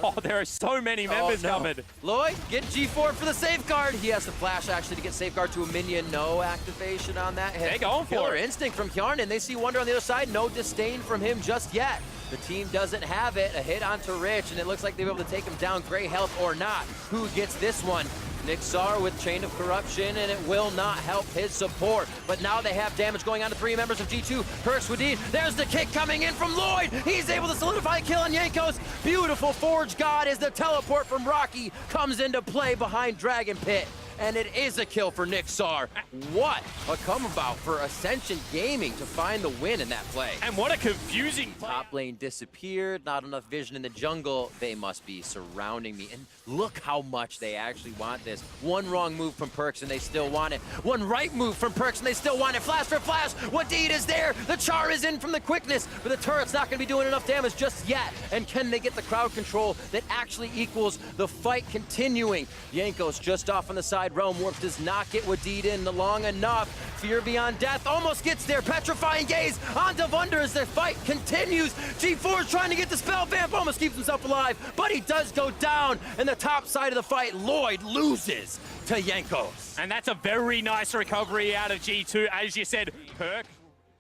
Oh, there are so many members covered. Lloyd, get G4 for the safeguard. He has to flash actually to get safeguard to a minion. No activation on that hit. They're going for Killer it. instinct from Hjarnan. They see Wonder on the other side. No disdain from him just yet. The team doesn't have it. A hit onto Rich, and it looks like they'll be able to take him down. Gray health or not. Who gets this one? Nixar with Chain of Corruption, and it will not help his support. But now they have damage going on to 3 members of G2. Perks with Deed. There's the kick coming in from Lloyd. He's able to solidify a kill on Jankos. Beautiful Forge God as the teleport from Rocky comes into play behind Dragon Pit. And it is a kill for Nixar. What a come about for Ascension Gaming to find the win in that play. And what a confusing play. Top lane disappeared, not enough vision in the jungle. They must be surrounding me. And look how much they actually want this. One wrong move from Perks and they still want it. One right move from Perks and they still want it. Flash for flash. Wadid is there. The charm is in from the quickness, but the turret's not going to be doing enough damage just yet. And can they get the crowd control that actually equals the fight continuing? Jankos just off on the side. Realm Warp does not get Wadid in long enough. Fear Beyond Death almost gets there. Petrifying Gaze onto Wunder as the fight continues. G4 is trying to get the spell. Vamp almost keeps himself alive, but he does go down. And the top side of the fight, Lloyd loses to Jankos. And that's a very nice recovery out of G2. As you said, Perk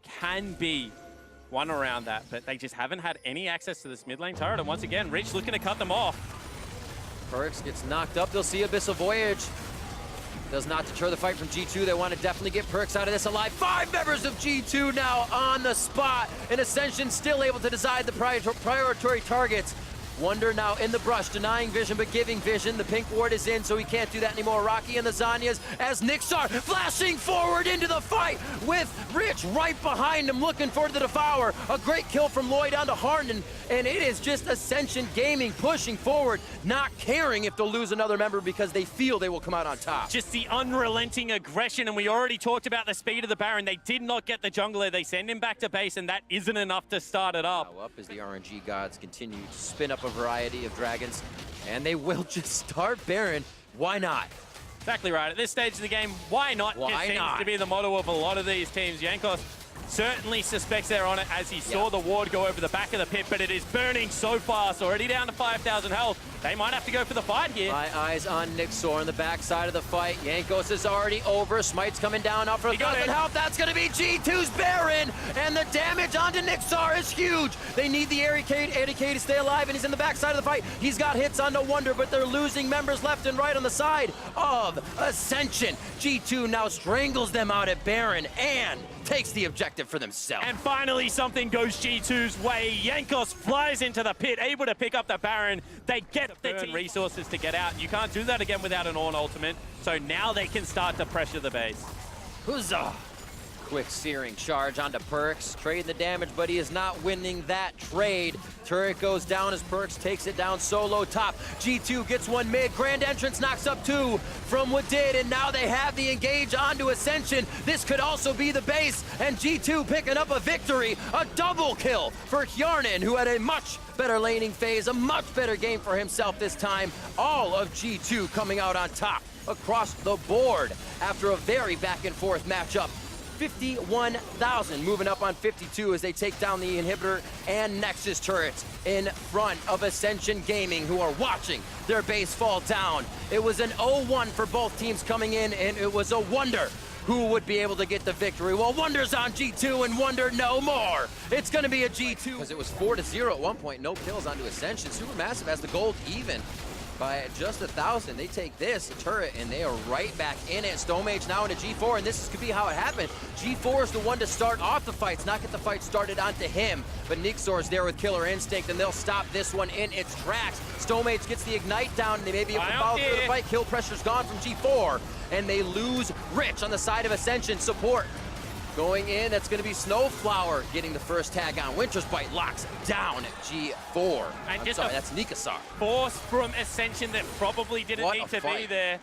can be one around that, but they just haven't had any access to this mid lane turret. And once again, Rich looking to cut them off. Perks gets knocked up. They'll see Abyssal Voyage. Does not deter the fight from G2. They want to definitely get Perks out of this alive. 5 members of G2 now on the spot. And Ascension still able to decide the priority targets. Wonder now in the brush, denying vision but giving vision. The pink ward is in, so he can't do that anymore. Rocky and the Zanyas as Nixar flashing forward into the fight with Rich right behind him, looking for the Devour. A great kill from Lloyd onto Hjarnan, and it is just Ascension Gaming pushing forward, not caring if they'll lose another member because they feel they will come out on top. Just the unrelenting aggression, and we already talked about the speed of the Baron. They did not get the jungler. They send him back to base, and that isn't enough to start it up. Now up as the RNG gods continue to spin up a variety of dragons, and they will just start Baron. Why not? Exactly right. At this stage of the game, why not? Why it not? seems to be the motto of a lot of these teams. Jankos certainly suspects they're on it as he saw the ward go over the back of the pit, but it is burning so fast, already down to 5,000 health. They might have to go for the fight here. My eyes on Nixor on the backside of the fight. Jankos is already over. Smite's coming down up for 1,000 health. That's going to be G2's Baron. And the damage onto Nixar is huge. They need the Eddie to stay alive, and he's in the backside of the fight. He's got hits onto Wonder, but they're losing members left and right on the side of Ascension. G2 now strangles them out at Baron and takes the objective for themselves. And finally, something goes G2's way. Jankos flies into the pit, able to pick up the Baron. They get the resources to get out. You can't do that again without an Ornn ultimate. So now they can start to pressure the base. Huzzah! Quick searing charge onto Perks, trading the damage, but he is not winning that trade. Turret goes down as Perks takes it down solo top. G2 gets one mid, Grand Entrance knocks up 2 from Wadid, and now they have the engage onto Ascension. This could also be the base, and G2 picking up a victory. A double kill for Hjarnan, who had a much better laning phase, a much better game for himself this time. All of G2 coming out on top across the board after a very back and forth matchup. 51,000 moving up on 52 as they take down the inhibitor and Nexus turrets in front of Ascension Gaming, who are watching their base fall down. It was an 0-1 for both teams coming in, and it was a wonder who would be able to get the victory. Well, Wonder's on G2 and Wonder no more. It's gonna be a G2. Because it was 4-0 at one point, no kills onto Ascension. Supermassive has the gold even by just 1,000. They take this turret and they are right back in it. Stomage now into G4, and this could be how it happened. G4 is the one to start off the fights, not get the fight started onto him. But Nixor's there with Killer Instinct, and they'll stop this one in its tracks. Stomage gets the Ignite down, and they may be able to follow through the fight. Kill pressure's gone from G4, and they lose Rich on the side of Ascension support. Going in, that's going to be Snowflower getting the first tag on. Winter's Bite locks down G4. And that's Nikasar. Force from Ascension that probably didn't need to be there.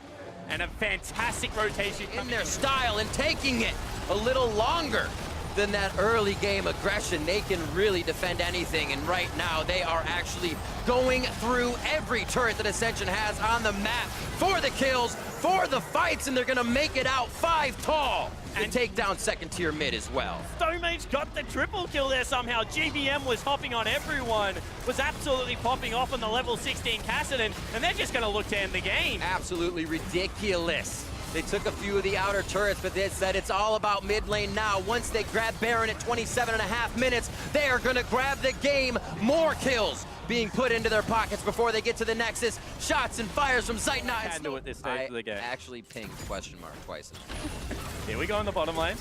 And a fantastic rotation in their style and taking it a little longer than that early game aggression. They can really defend anything, and right now they are actually going through every turret that Ascension has on the map for the kills, for the fights, and they're gonna make it out 5 tall. to take down second tier mid as well. Stone Mage got the triple kill there somehow. GBM was hopping on everyone, was absolutely popping off on the level 16 Kassadin, and they're just going to look to end the game. Absolutely ridiculous. They took a few of the outer turrets, but they said it's all about mid lane now. Once they grab Baron at 27.5 minutes, they are going to grab the game. More kills being put into their pockets before they get to the Nexus. Shots and fires from Zeitnot. Had to at this stage of the game. I actually pinged question mark twice. Here we go in the bottom lane.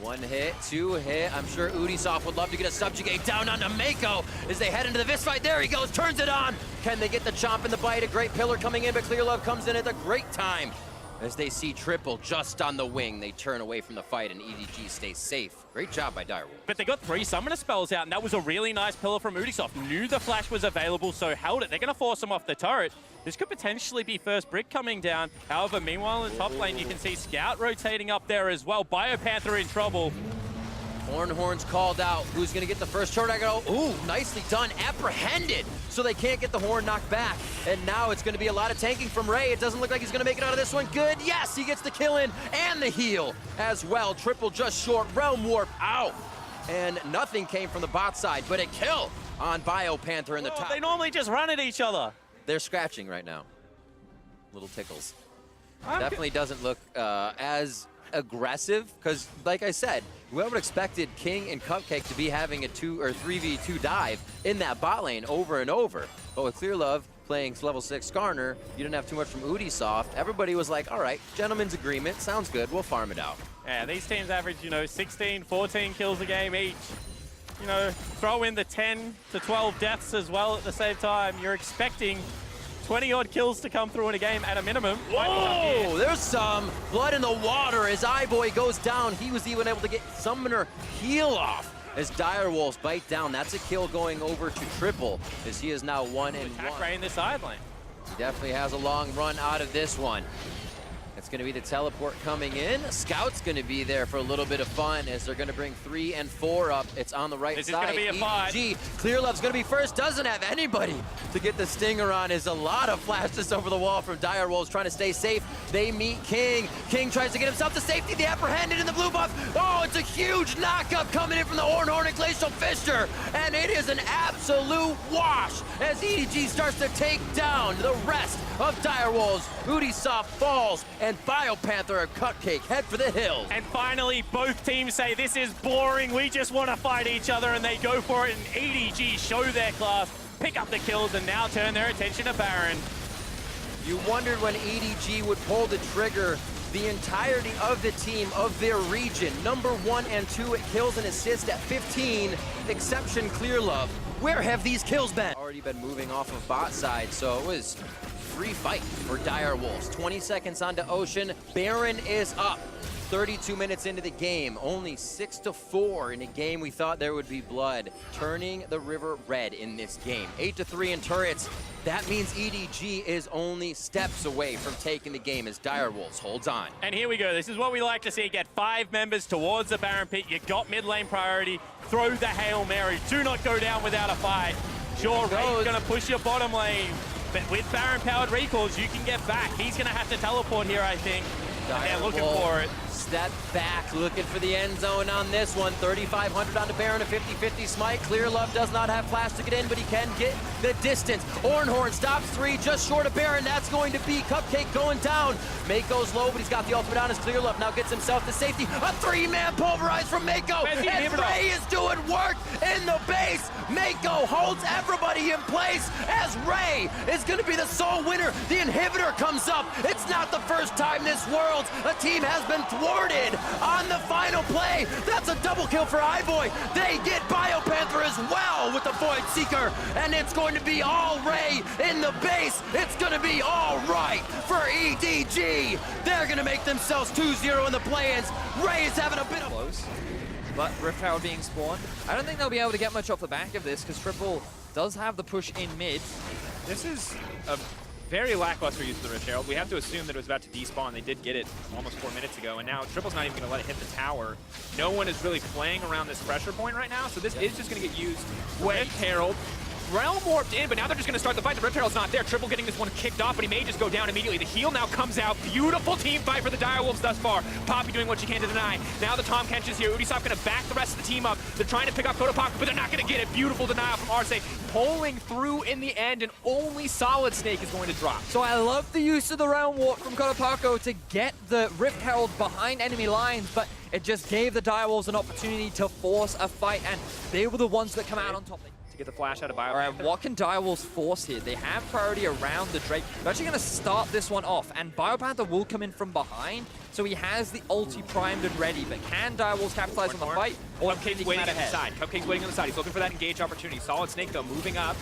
1 hit, 2 hit. I'm sure Udisoft would love to get a subjugate down onto Mako as they head into the fist fight. There he goes, turns it on. Can they get the chomp and the bite? A great pillar coming in, but Clear Love comes in at a great time. As they see Triple just on the wing, they turn away from the fight and EDG stays safe. Great job by Direwolf. But they got 3 summoner spells out, and that was a really nice pillar from Udisoft. Knew the flash was available, so held it. They're going to force him off the turret. This could potentially be first brick coming down. However, meanwhile in the top lane, you can see Scout rotating up there as well. Biopanther in trouble. Horn's called out. Who's going to get the first turret? I go, ooh, nicely done. Apprehended, so they can't get the Horn knocked back. And now it's going to be a lot of tanking from Ray. It doesn't look like he's going to make it out of this one. Good, yes, he gets the kill in and the heal as well. Triple just short, Realm Warp out. And nothing came from the bot side, but a kill on Biopanther in the top. They normally just run at each other. They're scratching right now. Little tickles. Definitely doesn't look as aggressive, because like I said, we would have expected King and Cupcake to be having a 2 or 3v2 dive in that bot lane over and over. But with Clear Love playing level 6 Skarner, you didn't have too much from Udisoft. Everybody was like, all right, gentleman's agreement, sounds good, we'll farm it out. Yeah, these teams average, 16, 14 kills a game each. Throw in the 10 to 12 deaths as well at the same time. You're expecting 20-odd kills to come through in a game at a minimum. Whoa, there's some blood in the water as Eyeboy goes down. He was even able to get Summoner heal off as Direwolves bite down. That's a kill going over to Triple as he is now 1-1. Attack Ray in the side lane. He definitely has a long run out of this one. It's going to be the teleport coming in. Scout's going to be there for a little bit of fun as they're going to bring 3 and 4 up. It's on the right side. This is going to be a fight. Clear Love's going to be first. Doesn't have anybody to get the stinger on. Is a lot of flashes over the wall from Direwolves trying to stay safe. They meet King. King tries to get himself to safety. The apprehended in the blue buff. Oh, it's a huge knockup coming in from the Horn and Glacial Fisher. And it is an absolute wash as EDG starts to take down the rest of Direwolves. Udisoft falls and Biopanther and Cupcake head for the hills. And finally, both teams say this is boring, we just want to fight each other, and they go for it, and EDG show their class, pick up the kills, and now turn their attention to Baron. You wondered when EDG would pull the trigger, the entirety of the team of their region. Number 1 and 2 at kills and assists at 15, exception Clear Love. Where have these kills been? Already been moving off of bot side, so it was free fight for Direwolves. 20 seconds onto Ocean. Baron is up. 32 minutes into the game. Only 6-4 in a game we thought there would be blood. Turning the river red in this game. 8-3 in turrets. That means EDG is only steps away from taking the game as Direwolves holds on. And here we go. This is what we like to see. Get 5 members towards the Baron pit. You got mid lane priority. Throw the Hail Mary. Do not go down without a fight. Sure, Ray's going to push your bottom lane. But with Baron-powered recalls, you can get back. He's going to have to teleport here, I think. And they're looking for it. Step back, looking for the end zone on this one. 3,500 onto Baron, a 50-50 smite. Clear Love does not have flash to get in, but he can get the distance. Ornhorn stops 3, just short of Baron. That's going to be Cupcake going down. Mako's low, but he's got the ultimate on as Clear Love now gets himself to safety. A 3-man pulverize from Mako, and Ray is doing work in the base. Mako holds everybody in place as Ray is going to be the sole winner. The inhibitor comes up. It's not the first time this Worlds a team has been thwarted on the final play. That's a double kill for Eyeboy. They get Biopanther as well with the Void Seeker, and it's going to be all Ray in the base. It's going to be all right for EDG. They're going to make themselves 2-0 in the play-ins. Ray is having a bit of close, but Rift Tower being spawned. I don't think they'll be able to get much off the back of this because Triple does have the push in mid. This is a very lackluster use of the Rift Herald. We have to assume that it was about to despawn. They did get it almost 4 minutes ago, and now Triple's not even going to let it hit the tower. No one is really playing around this pressure point right now, so this is just going to get used. Rift Herald Realm warped in, but now they're just going to start the fight. The Rift Herald's not there. Triple getting this one kicked off, but he may just go down immediately. The heal now comes out. Beautiful team fight for the Direwolves thus far. Poppy doing what she can to deny. Now the Tahm Kench is here. Ubisoft going to back the rest of the team up. They're trying to pick up Kotopaku, but they're not going to get it. Beautiful denial from Arce. Pulling through in the end, and only Solid Snake is going to drop. So I love the use of the Realm Warp from Kotopaku to get the Rift Herald behind enemy lines, but it just gave the Direwolves an opportunity to force a fight, and they were the ones that come out on top. To get the flash out of Bio. All right, what can Direwolves force here? They have priority around the Drake. They're actually going to start this one off, and Biopanther will come in from behind, so he has the ulti primed and ready, but can Direwolves capitalize on the fight? Or Cupcake's waiting on the side. Cupcake's waiting on the side. He's looking for that engage opportunity. Solid Snake, though, moving up.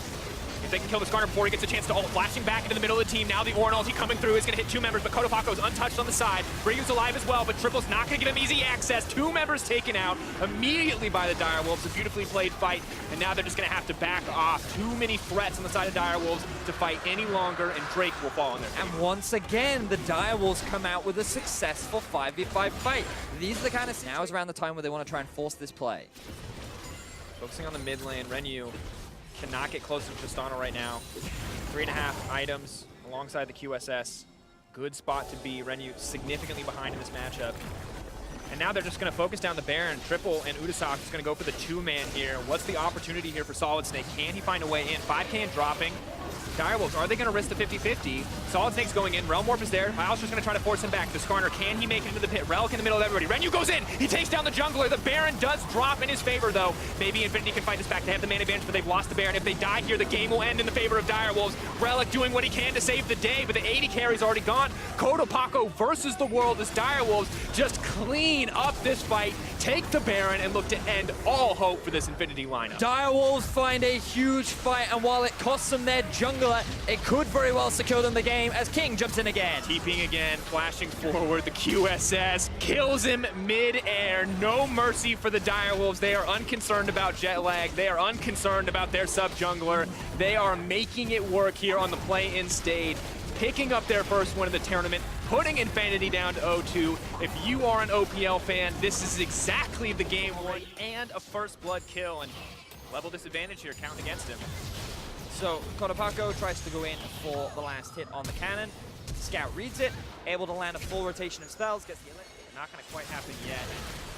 If they can kill the Skarner before he gets a chance to ult, flashing back into the middle of the team. Now the Ornn ulti coming through is going to hit 2 members, but Kotopaku's untouched on the side. Ryu's alive as well, but Triple's not going to give him easy access. 2 members taken out immediately by the Direwolves. A beautifully played fight, and now they're just going to have to back off. Too many threats on the side of Direwolves to fight any longer, and Drake will fall on their feet. And once again, the Direwolves come out with a successful 5v5 fight. These are the kind of... Now is around the time where they want to try and force this play. Focusing on the mid lane, Renu cannot get close to Tristana right now. 3.5 items alongside the QSS. Good spot to be. Renu significantly behind in this matchup. And now they're just going to focus down the Baron. Triple and Udasoft is going to go for the 2-man here. What's the opportunity here for Solid Snake? Can he find a way in? 5K dropping. Direwolves, are they going to risk the 50-50? Solid Snake's going in. Realm Warp is there. Miles is going to try to force him back. The Skarner, can he make it into the pit? Relic in the middle of everybody. Renu goes in. He takes down the jungler. The Baron does drop in his favor, though. Maybe Infinity can fight this back. They have the man advantage, but they've lost the Baron. If they die here, the game will end in the favor of Direwolves. Relic doing what he can to save the day, but the 80 carry's already gone. Kotopaku versus the world as Direwolves just clean up this fight, take the Baron, and look to end all hope for this Infinity lineup. Direwolves find a huge fight, and while it costs them their jungler, it could very well secure them the game as King jumps in again. TPing again, flashing forward, the QSS kills him mid-air. No mercy for the Direwolves. They are unconcerned about jet lag. They are unconcerned about their sub-jungler. They are making it work here on the play-in stage, picking up their first win of the tournament, putting Infinity down to 0-2. If you are an OPL fan, this is exactly the game one and a first blood kill, and level disadvantage here counting against him. So Kotopaku tries to go in for the last hit on the cannon. Scout reads it, able to land a full rotation of spells, gets the elect. Not going to quite happen yet.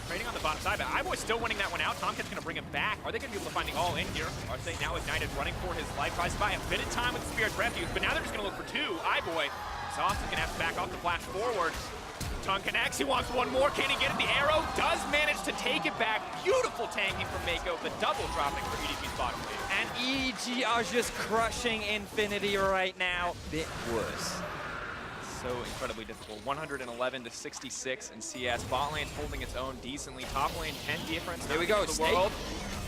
Trading on the bottom side, but iBoy's still winning that one out. Tahm Kench's going to bring him back. Are they going to be able to find the all-in here? Arce now ignited, running for his life. Tries to buy a bit of time with the Spirit's Refuge, but now they're just going to look for 2. iBoy, Exhausted, going to have to back off the flash forward. Tongue connects, he wants one more. Can he get it? The arrow does manage to take it back. Beautiful tanking from Mako, the double dropping for EDG's bottom lane. And EDG are just crushing Infinity right now. Bit worse. So incredibly difficult. 111 to 66 in CS. Bot lane's holding its own decently. Top lane 10 difference. Here we go, The world.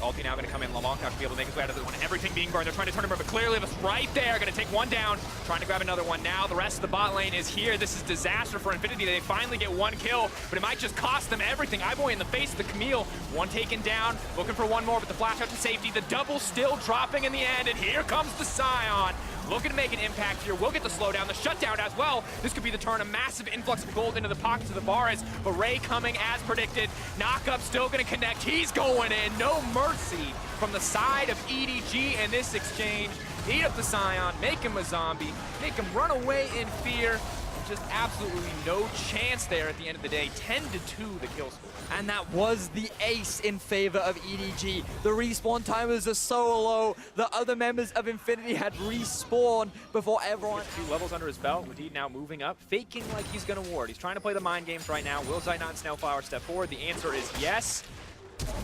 Ulti now going to come in. LeMond now to be able to make his way out of this one. Everything being burned. They're trying to turn him over, but clearly it's right there. Going to take one down. Trying to grab another one now. The rest of the bot lane is here. This is disaster for Infinity. They finally get 1 kill, but it might just cost them everything. iBoy in the face of the Camille. 1 taken down. Looking for 1 more, but the flash out to safety. The double still dropping in the end, and here comes the Scion. Looking to make an impact here. We'll get the slowdown, the shutdown as well. This could be the turn. A massive influx of gold into the pockets of the Varus. But Ray coming as predicted. Knockup still going to connect. He's going in. No mercy from the side of EDG in this exchange. Eat up the Scion, make him a zombie, make him run away in fear. Just absolutely no chance there at the end of the day. 10-2 the kill score. And that was the ace in favor of EDG. The respawn timers are so low. The other members of Infinity had respawned before everyone... 2 levels under his belt. Wadid now moving up, faking like he's going to ward. He's trying to play the mind games right now. Will Zaytnot and Snowflower step forward? The answer is yes.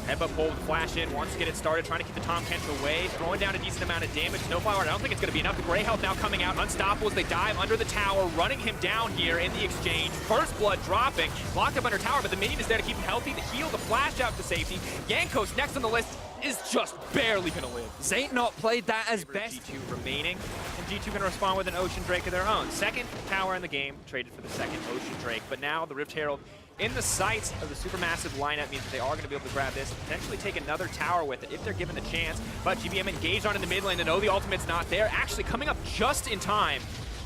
Headbutt pull, flash in, wants to get it started, trying to keep the Tahm Kench away, throwing down a decent amount of damage. Snowflower, I don't think it's going to be enough. The Grey Health now coming out, unstoppable as they dive under the tower, running him down here in the exchange. First blood dropping, locked up under tower, but the minion is there to keep him healthy, the heal, the flash out to safety. Yankos next on the list is just barely going to live. Zaytnot played that as best. G2 remaining, and G2 going to respond with an Ocean Drake of their own. Second tower in the game, traded for the second Ocean Drake, but now the Rift Herald in the sights of the supermassive lineup means that they are going to be able to grab this, potentially take another tower with it if they're given the chance. But GBM engaged on in the mid lane. They know the ultimate's not there. Actually coming up just in time.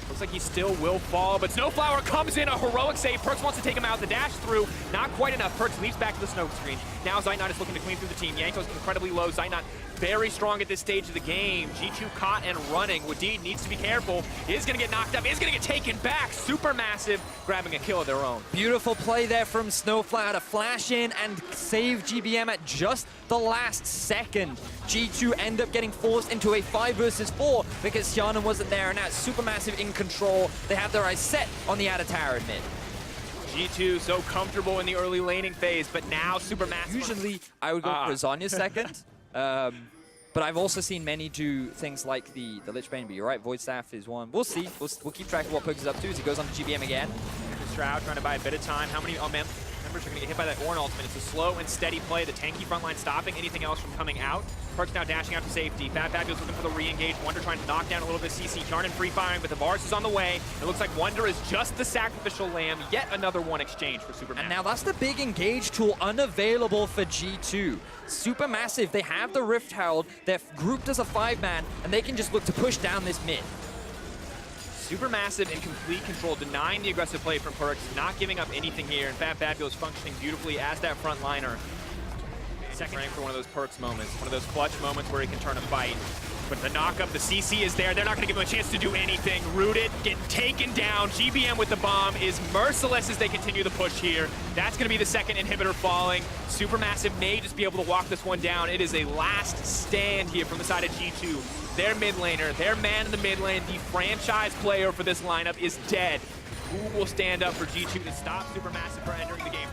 Looks like he still will fall, but Snowflower comes in, a heroic save. Perkz wants to take him out, the dash through. Not quite enough. Perks leaps back to the smoke screen. Now Zaynot is looking to clean through the team. Yanko's incredibly low. Zaynot very strong at this stage of the game. G2 caught and running. Wadid needs to be careful. Is going to get knocked up. Is going to get taken back. Supermassive grabbing a kill of their own. Beautiful play there from Snowflower to flash in and save GBM at just the last second. G2 end up getting forced into a 5 versus 4 because Shannon wasn't there, and now Supermassive in control. They have their eyes set on the outer tower in mid. G2 so comfortable in the early laning phase, but now Supermassive. Usually I would go for Zonya's second. But I've also seen many do things like the Lich Bane, but you're right, Void Staff is one. We'll see. We'll keep track of what Perks is up to as he goes on to GBM again. Shroud trying to buy a bit of time. How many members are going to get hit by that Ornn ultimate? It's a slow and steady play. The tanky front line stopping anything else from coming out. Perks now dashing out to safety. Fabulous looking for the re-engage. Wonder trying to knock down a little bit of CC. Charnan free firing, but the bars is on the way. It looks like Wonder is just the sacrificial lamb. Yet another one exchange for Supermassive. And now that's the big engage tool unavailable for G2. Supermassive, they have the Rift Herald. They're grouped as a 5-man, and they can just look to push down this mid. Supermassive in complete control, denying the aggressive play from Perks, not giving up anything here, and Fabulous functioning beautifully as that front liner. Second rank for one of those Perks moments, one of those clutch moments where he can turn a fight. But the knock-up, the CC is there. They're not going to give him a chance to do anything. Rooted, getting taken down. GBM with the bomb is merciless as they continue the push here. That's going to be the second inhibitor falling. Supermassive may just be able to walk this one down. It is a last stand here from the side of G2. Their mid laner, their man in the mid lane, the franchise player for this lineup is dead. Who will stand up for G2 to stop Supermassive from entering the game?